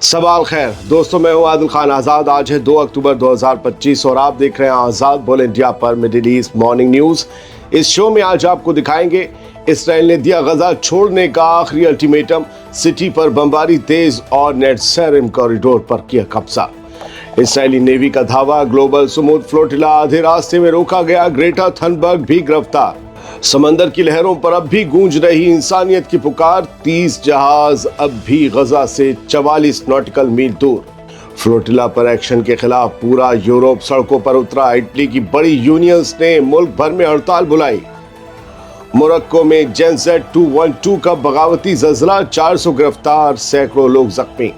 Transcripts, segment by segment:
सवाल खैर दोस्तों, मैं हूं आदिल खान आज़ाद। आज है 2 अक्टूबर 2025 और आप देख रहे हैं आज़ाद बोल इंडिया पर मिडिल ईस्ट मॉर्निंग न्यूज़। इस शो में आज आपको दिखाएंगे इसराइल ने दिया गजा छोड़ने का आखिरी अल्टीमेटम, सिटी पर बमबारी तेज और नेट्ज़ेरिम कॉरिडोर पर किया कब्जा। इसराइली नेवी का धावा, ग्लोबल समुद्र फ्लोटिला आधे रास्ते में रोका गया, ग्रेटा थनबर्ग भी गिरफ्तार। समंदर की लहरों पर अब भी गूंज रही इंसानियत की पुकार, 30 जहाज अब भी गजा से 44 नॉटिकल मील दूर। फ्लोटिला पर एक्शन के खिलाफ पूरा यूरोप सड़कों पर उतरा, इटली की बड़ी यूनियंस ने मुल्क भर में हड़ताल बुलाई। मोरक्को में जेनसेट 212 का बगावती ज़लज़ला, 400 गिरफ्तार, सैकड़ों लोग जख्मी।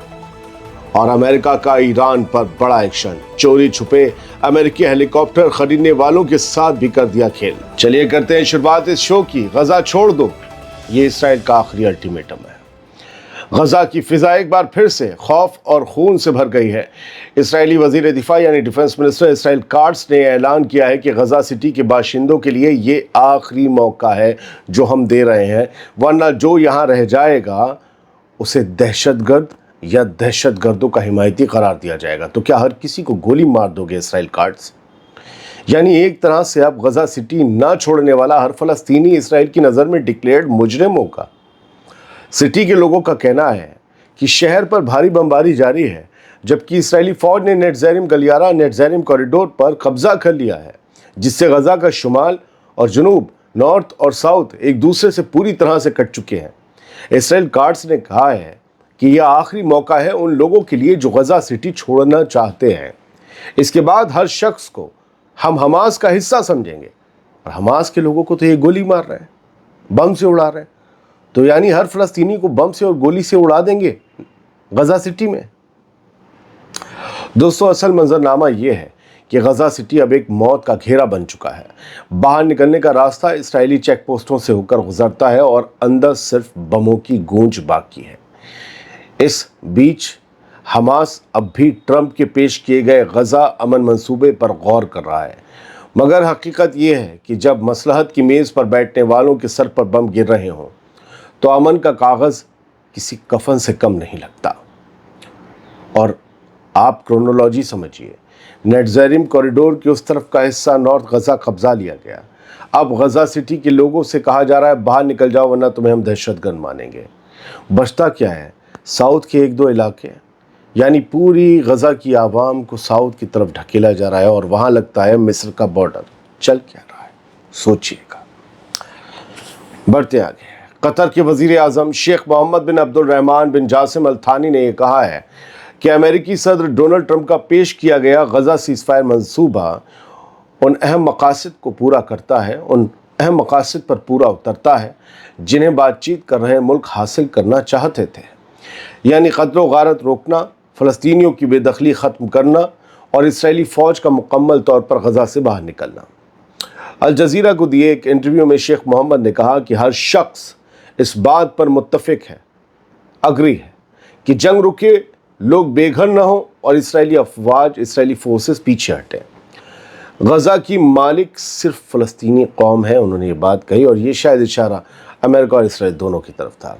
और अमेरिका का ईरान पर बड़ा एक्शन, चोरी छुपे अमेरिकी हेलीकॉप्टर खरीदने वालों के साथ भी कर दिया खेल। चलिए करते हैं शुरुआत इस शो की। गजा छोड़ दो, ये इसराइल का आखिरी अल्टीमेटम है। गजा की फिजा एक बार फिर से खौफ और खून से भर गई है। इसराइली वजीर दिफा यानी डिफेंस मिनिस्टर इसराइल काट्स ने ऐलान किया है कि गजा सिटी के बाशिंदों के लिए ये आखिरी मौका है जो हम दे रहे हैं, वरना जो यहाँ रह जाएगा उसे दहशतगर्द या दहशतगर्दों का हिमायती करार दिया जाएगा। तो क्या हर किसी को गोली मार दोगे इसराइल काट्स? यानी एक तरह से अब गजा सिटी ना छोड़ने वाला हर फलस्तीनी इसराइल की नज़र में डिक्लेयर्ड मुजरिम होगा। सिटी के लोगों का कहना है कि शहर पर भारी बमबारी जारी है, जबकि इसराइली फौज ने नेट्ज़ेरिम गलियारा नेट्ज़ेरिम कॉरिडोर पर कब्जा कर लिया है, जिससे गजा का शुमाल और जनूब, नॉर्थ और साउथ एक दूसरे से पूरी तरह से कट चुके हैं। इसराइल काट्स ने कहा है कि यह आखिरी मौका है उन लोगों के लिए जो गजा सिटी छोड़ना चाहते हैं। इसके बाद हर शख्स को हम हमास का हिस्सा समझेंगे। और हमास के लोगों को तो ये गोली मार रहे हैं, बम से उड़ा रहे हैं, तो यानी हर फलस्तीनी को बम से और गोली से उड़ा देंगे गजा सिटी में। दोस्तों, असल मंजरनामा ये है कि गजा सिटी अब एक मौत का घेरा बन चुका है। बाहर निकलने का रास्ता इसराइली चेक पोस्टों से होकर गुजरता है और अंदर सिर्फ बमों की गूंज बाकी है। इस बीच हमास अब भी ट्रंप के पेश किए गए गजा अमन मंसूबे पर गौर कर रहा है, मगर हकीकत यह है कि जब मसलहत की मेज़ पर बैठने वालों के सर पर बम गिर रहे हों तो अमन का कागज़ किसी कफन से कम नहीं लगता। और आप क्रोनोलॉजी समझिए, नेट्ज़ेरिम कॉरिडोर के उस तरफ का हिस्सा नॉर्थ गजा कब्जा लिया गया। अब गजा सिटी के लोगों से कहा जा रहा है बाहर निकल जाओ वरना तुम्हें हम दहशतगर्द मानेंगे। बचता क्या है? साउथ के 1-2 इलाके, यानी पूरी गजा की आवाम को साउथ की तरफ ढकेला जा रहा है और वहाँ लगता है मिस्र का बॉर्डर। चल क्या रहा है सोचिएगा। बढ़ते आगे, कतर के वजीर आज़म शेख मोहम्मद बिन अब्दुल-रहमान बिन जासिम अल थानी ने यह कहा है कि अमेरिकी सदर डोनाल्ड ट्रंप का पेश किया गया गजा सीज़फायर मंसूबा उन अहम मकासद को पूरा करता है, उन अहम मकासद पर पूरा उतरता है जिन्हें बातचीत कर रहे मुल्क हासिल करना चाहते थे, यानी कत्ल व गारत रोकना, फ़लस्तीनियों की बेदखली ख़त्म करना और इसराइली फ़ौज का मुकम्मल तौर पर गजा से बाहर निकलना। अल जज़ीरा को दिए एक इंटरव्यू में शेख मोहम्मद ने कहा कि हर शख्स इस बात पर मुत्तफ़िक है, अग्री है कि जंग रुके, लोग बेघर न हो और इसराइली अफवाज, इसराइली फोर्सेस पीछे हटें। गजा की मालिक सिर्फ फ़लस्तीनी कौम है, उन्होंने ये बात कही और ये शायद इशारा अमेरिका और इसराइल दोनों की तरफ था।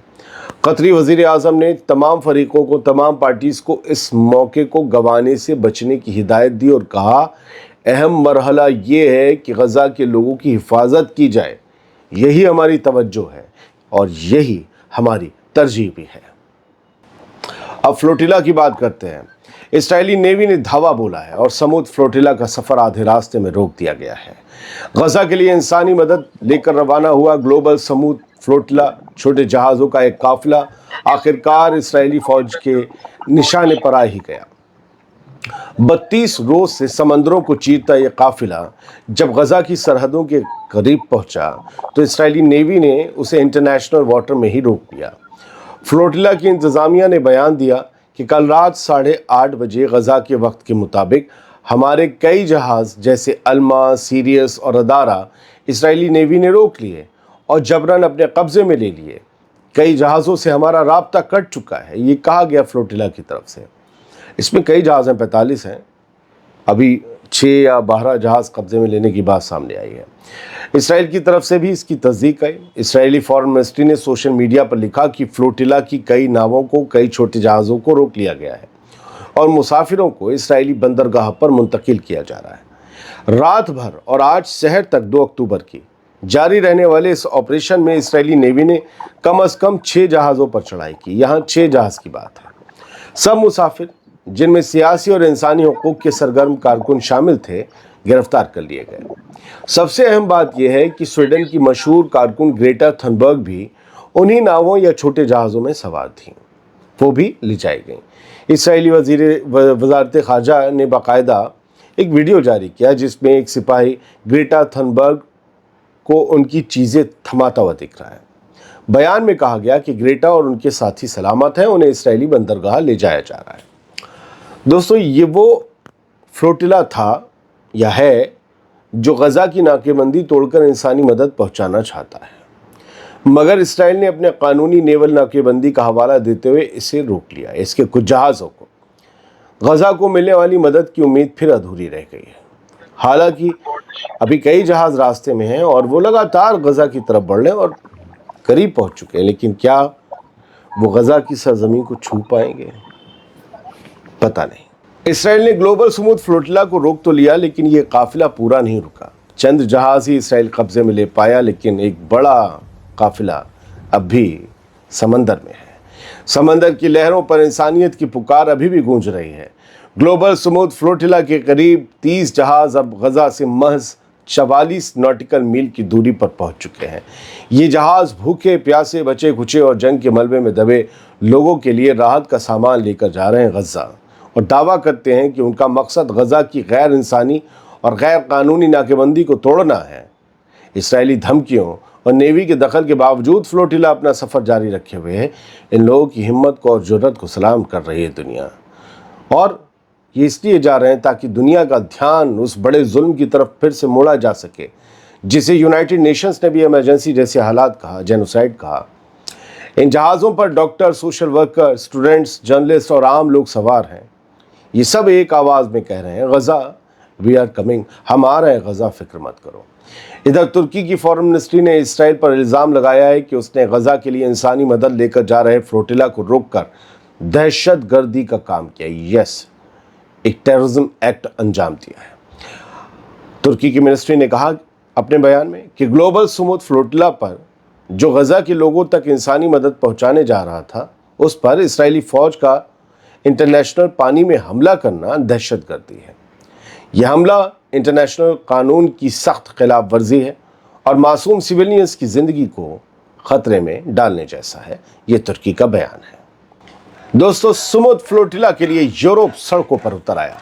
कतरी वज़ीर आज़म ने तमाम फरीकों को, तमाम पार्टीज़ को इस मौके को गंवाने से बचने की हिदायत दी और कहा अहम मरहला ये है कि गजा के लोगों की हिफाजत की जाए, यही हमारी तवज्जो है और यही हमारी तरजीह भी है। अब फ्लोटिला की बात करते हैं। इसराइली नेवी ने धावा बोला है और समुद्र फ्लोटिला का सफ़र आधे रास्ते में रोक दिया गया है। गजा के लिए इंसानी मदद लेकर रवाना हुआ ग्लोबल समुद्र फ्लोटिला, छोटे जहाज़ों का एक काफिला, आखिरकार इसराइली फ़ौज के निशाने पर आ ही गया। 32 रोज़ से समंदरों को चीरता यह काफिला जब गजा की सरहदों के करीब पहुंचा तो इसराइली नेवी ने उसे इंटरनेशनल वाटर में ही रोक दिया। फ्लोटिला की इंतज़ामिया ने बयान दिया कि कल रात 8:30 बजे गजा के वक्त के मुताबिक हमारे कई जहाज़ जैसे अल्मा, सीरियस और अदारा इसराइली नेवी ने रोक लिए और जबरन अपने कब्ज़े में ले लिए। कई जहाज़ों से हमारा राब्ता कट चुका है, ये कहा गया फ्लोटिला की तरफ से। इसमें कई जहाज़ हैं, 45 हैं, अभी 6 या 12 जहाज़ कब्जे में लेने की बात सामने आई है। इसराइल की तरफ से भी इसकी तस्दीक आई। इसराइली फॉरेन मिनिस्ट्री ने सोशल मीडिया पर लिखा कि फ्लोटिला की कई नावों को, कई छोटे जहाज़ों को रोक लिया गया है और मुसाफिरों को इसराइली बंदरगाह पर मुंतकिल किया जा रहा है। रात भर और आज शहर तक 2 अक्टूबर की जारी रहने वाले इस ऑपरेशन में इसराइली नेवी ने कम से कम 6 जहाज़ों पर चढ़ाई की। यहाँ 6 जहाज़ की बात है। सब मुसाफिर, जिनमें सियासी और इंसानी हुकूक के सरगर्म कारकुन शामिल थे, गिरफ्तार कर लिए गए। सबसे अहम बात यह है कि स्वीडन की मशहूर कारकुन ग्रेटा थनबर्ग भी उन्हीं नावों या छोटे जहाज़ों में सवार थीं। वो भी ले जाई गईं। इसराइली वज़ारत ख़ारजा ने बाकायदा एक वीडियो जारी किया जिसमें एक सिपाही ग्रेटा थनबर्ग को उनकी चीज़ें थमाता हुआ दिख रहा है। बयान में कहा गया कि ग्रेटा और उनके साथी सलामत हैं, उन्हें इसराइली बंदरगाह ले जाया जा रहा है। दोस्तों, ये वो फ्लोटिला था या है जो गज़ा की नाकेबंदी तोड़कर इंसानी मदद पहुंचाना चाहता है, मगर इसराइल ने अपने कानूनी नेवल नाकेबंदी का हवाला देते हुए इसे रोक लिया। इसके कुछ जहाज़ों को गज़ा को मिलने वाली मदद की उम्मीद फिर अधूरी रह गई है। हालांकि अभी कई जहाज़ रास्ते में हैं और वो लगातार गज़ा की तरफ बढ़ रहे हैं और करीब पहुंच चुके हैं, लेकिन क्या वो गज़ा की सरजमीन को छू पाएंगे? पता नहीं। इसराइल ने ग्लोबल स्मूथ फ्लोटिला को रोक तो लिया, लेकिन ये काफिला पूरा नहीं रुका। चंद जहाज ही इसराइल कब्जे में ले पाया, लेकिन एक बड़ा काफिला अब भी समंदर में है। समंदर की लहरों पर इंसानियत की पुकार अभी भी गूंज रही है। ग्लोबल स्मूथ फ्लोटिला के करीब 30 जहाज अब गज़ा से महज 44 नॉटिकल मील की दूरी पर पहुंच चुके हैं। ये जहाज भूखे प्यासे, बचे खुचे और जंग के मलबे में दबे लोगों के लिए राहत का सामान लेकर जा रहे हैं गज़ा, और दावा करते हैं कि उनका मकसद गज़ा की गैर इंसानी और गैर कानूनी नाकेबंदी को तोड़ना है। इसराइली धमकियों और नेवी के दखल के बावजूद फ्लोटिला अपना सफ़र जारी रखे हुए है। इन लोगों की हिम्मत को और जुर्रत को सलाम कर रही है दुनिया, और ये इसलिए जा रहे हैं ताकि दुनिया का ध्यान उस बड़े जुल्म की तरफ फिर से मोड़ा जा सके जिसे यूनाइटेड नेशंस ने भी इमरजेंसी जैसे हालात कहा, जेनोसाइड कहा। इन जहाज़ों पर doctor, social worker, students, journalist और आम लोग सवार हैं। ये सब एक आवाज़ में कह रहे हैं, गज़ा वी आर कमिंग, हम आ रहे हैं गज़ा, फिक्र मत करो। इधर तुर्की की फॉरेन मिनिस्ट्री ने इसराइल पर इल्ज़ाम लगाया है कि उसने गज़ा के लिए इंसानी मदद लेकर जा रहे फ्लोटिला को रोककर दहशत गर्दी का काम किया। यस, एक टेररिज्म एक्ट अंजाम दिया है। तुर्की की मिनिस्ट्री ने कहा अपने बयान में कि ग्लोबल स्मूथ फ्लोटिला पर जो गज़ा के लोगों तक इंसानी मदद पहुंचाने जा रहा था, उस पर इसराइली फ़ौज का इंटरनेशनल पानी में हमला करना दहशतगर्दी है। यह हमला इंटरनेशनल कानून की सख्त खिलाफ वर्जी है और मासूम सिविलियंस की ज़िंदगी को ख़तरे में डालने जैसा है। ये तुर्की का बयान है। दोस्तों, स्मूथ फ्लोटिला के लिए यूरोप सड़कों पर उतर आया।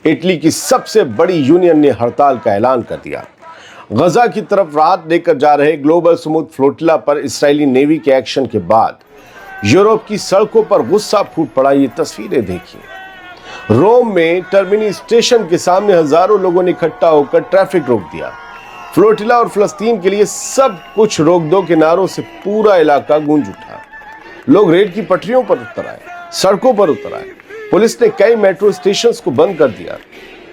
इटली की सबसे बड़ी यूनियन ने हड़ताल का ऐलान कर दिया। गज़ा की तरफ राहत लेकर जा रहे ग्लोबल स्मूथ फ्लोटिला पर इसराइली नेवी के एक्शन के बाद यूरोप की सड़कों पर गुस्सा फूट पड़ा। ये तस्वीरें देखिए। रोम में टर्मिनी स्टेशन के सामने हजारों लोगों ने इकट्ठा होकर ट्रैफिक रोक दिया। फ्लोटिला और फ़लस्तीन के लिए सब कुछ रोक दो के नारों से पूरा इलाका गूंज उठा। लोग रेल की पटरियों पर उतर आए, सड़कों पर उतर आए। पुलिस ने कई मेट्रो स्टेशंस को बंद कर दिया।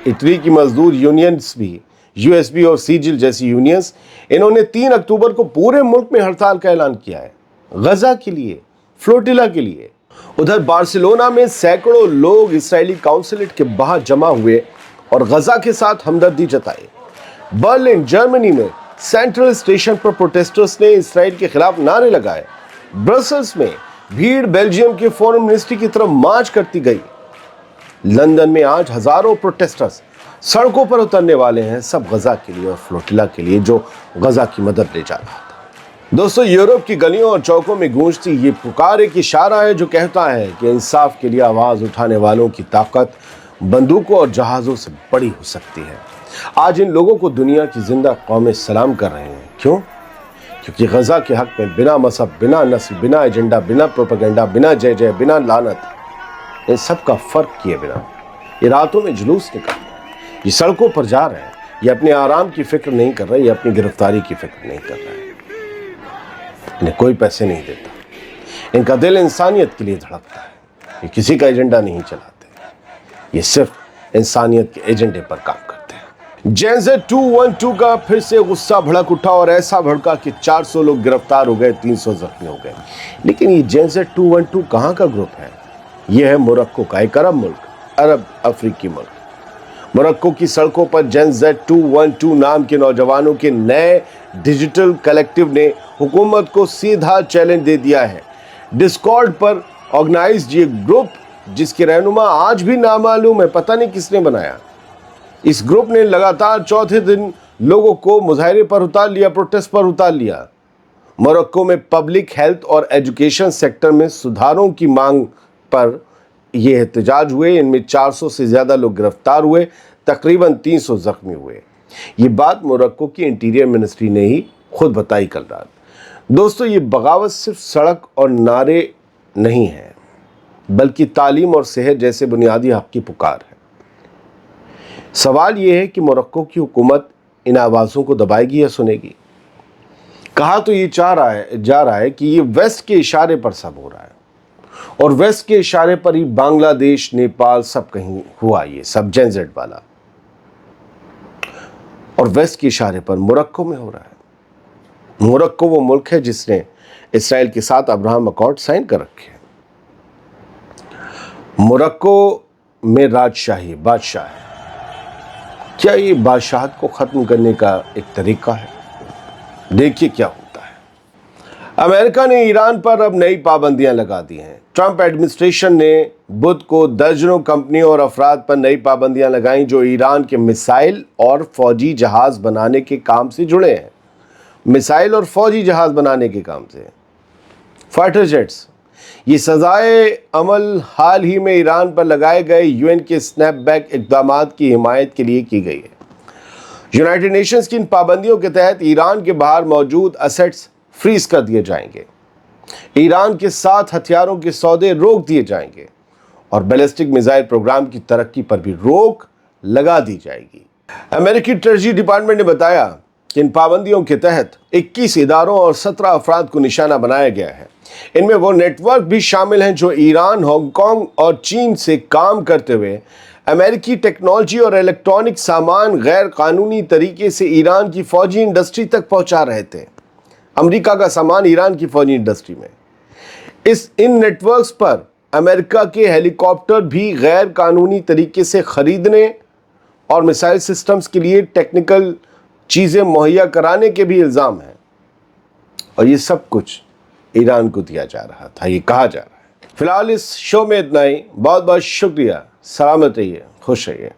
इटली की मजदूर यूनियंस भी, यूएसबी और सीजिल जैसी यूनियंस, इन्होंने 3 अक्टूबर को पूरे मुल्क में हड़ताल का ऐलान किया है, गज़ा के लिए, फ्लोटिला के लिए। उधर बार्सिलोना में सैकड़ों लोग इसराइली काउंसलेट के बाहर जमा हुए और गज़ा के साथ हमदर्दी जताई। बर्लिन, जर्मनी में सेंट्रल स्टेशन पर प्रोटेस्टर्स ने इसराइल के खिलाफ नारे लगाए। ब्रसल्स में भीड़ बेल्जियम के फॉरेन मिनिस्ट्री की तरफ मार्च करती गई। लंदन में आज हजारों प्रोटेस्टर्स सड़कों पर उतरने वाले हैं, सब गज़ा के लिए और फ्लोटिला के लिए जो गज़ा की मदद ले जा रहा था। दोस्तों, यूरोप की गलियों और चौकों में गूंजती ये पुकार एक इशारा है जो कहता है कि इंसाफ के लिए आवाज़ उठाने वालों की ताकत बंदूकों और जहाज़ों से बड़ी हो सकती है। आज इन लोगों को दुनिया की जिंदा कौमें सलाम कर रहे हैं। क्यों? क्योंकि गज़ा के हक में बिना मजहब, बिना नस्ल, बिना एजेंडा, बिना प्रोपेगेंडा, बिना जय जय, बिना लानत, इन सब का फ़र्क किए बिना ये रातों में जुलूस निकाल रहे हैं, ये सड़कों पर जा रहे हैं। ये अपने आराम की फिक्र नहीं कर रहे, ये अपनी गिरफ्तारी की फिक्र नहीं कर रहे हैं। इन्हें कोई पैसे नहीं देता। इनका दिल इंसानियत के लिए धड़कता है। ये किसी का एजेंडा नहीं चलाते, ये सिर्फ इंसानियत के एजेंडे पर काम करते हैं। जेनज़ेड 212 का फिर से गुस्सा भड़क उठा और ऐसा भड़का कि 400 लोग गिरफ्तार हो गए, 300 जख्मी हो गए। लेकिन ये जेनज़ेड 212 कहाँ का ग्रुप है? यह है मोरक्को का एक अरब मुल्क, अरब अफ्रीकी मुल्क। मोरक्को की सड़कों पर जेनज़ेड 212 नाम के नौजवानों के नए डिजिटल कलेक्टिव ने हुकूमत को सीधा चैलेंज दे दिया है। डिस्कॉर्ड पर ऑर्गेनाइज्ड ये ग्रुप, जिसके रहनुमा आज भी नामालूम है, पता नहीं किसने बनाया। इस ग्रुप ने लगातार चौथे दिन लोगों को मुजाहरे पर उतार लिया, प्रोटेस्ट पर उतार लिया। मोरक्को में पब्लिक हेल्थ और एजुकेशन सेक्टर में सुधारों की मांग पर ये एहतजाज हुए। इनमें 400 से ज़्यादा लोग गिरफ्तार हुए, तकरीबन 300 जख्मी हुए। ये बात मोरक्को की इंटीरियर मिनिस्ट्री ने ही खुद बताई कल रात। दोस्तों, ये बगावत सिर्फ सड़क और नारे नहीं है, बल्कि तालीम और सेहत जैसे बुनियादी हक की पुकार है। सवाल ये है कि मोरक्को की हुकूमत इन आवाज़ों को दबाएगी या सुनेगी? कहा तो ये जा रहा है कि ये वेस्ट के इशारे पर सब हो रहा है, और वेस्ट के इशारे पर ही बांग्लादेश, नेपाल सब कहीं हुआ ये सब जेनज़ेड वाला, और वेस्ट के इशारे पर मोरक्को में हो रहा है। मोरक्को वो मुल्क है जिसने इसराइल के साथ अब्राहम अकॉर्ड साइन कर रखे हैं। मोरक्को में राजशाही, बादशाह है। क्या ये बादशाहत को ख़त्म करने का एक तरीका है? देखिए क्या होता है। अमेरिका ने ईरान पर अब नई पाबंदियां लगा दी हैं। ट्रंप एडमिनिस्ट्रेशन ने बुध को दर्जनों कंपनियों और अफराद पर नई पाबंदियां लगाईं जो ईरान के मिसाइल और फौजी जहाज़ बनाने के काम से जुड़े हैं। मिसाइल और फौजी जहाज़ बनाने के काम से, फाइटर जेट्स। ये सजाए अमल हाल ही में ईरान पर लगाए गए यूएन के स्नैपबैक इक़दामात की हिमायत के लिए की गई है। यूनाइटेड नेशंस की इन पाबंदियों के तहत ईरान के बाहर मौजूद असेट्स फ्रीज कर दिए जाएंगे, ईरान के साथ हथियारों के सौदे रोक दिए जाएंगे, और बैलिस्टिक मिसाइल प्रोग्राम की तरक्की पर भी रोक लगा दी जाएगी। अमेरिकी ट्रेजरी डिपार्टमेंट ने बताया कि इन पाबंदियों के तहत 21 इदारों और 17 अफराद को निशाना बनाया गया है। इनमें वो नेटवर्क भी शामिल हैं जो ईरान, हांगकांग और चीन से काम करते हुए अमेरिकी टेक्नोलॉजी और इलेक्ट्रॉनिक सामान गैर कानूनी तरीके से ईरान की फौजी इंडस्ट्री तक पहुंचा रहे थे। अमेरिका का सामान ईरान की फौजी इंडस्ट्री में। इन नेटवर्क्स पर अमेरिका के हेलीकॉप्टर भी गैर कानूनी तरीके से खरीदने और मिसाइल सिस्टम्स के लिए टेक्निकल चीज़ें मुहैया कराने के भी इल्ज़ाम हैं, और ये सब कुछ ईरान को दिया जा रहा था, ये कहा जा रहा है। फिलहाल इस शो में इतना ही। बहुत बहुत शुक्रिया। सलामत रहिए, खुश रहिए।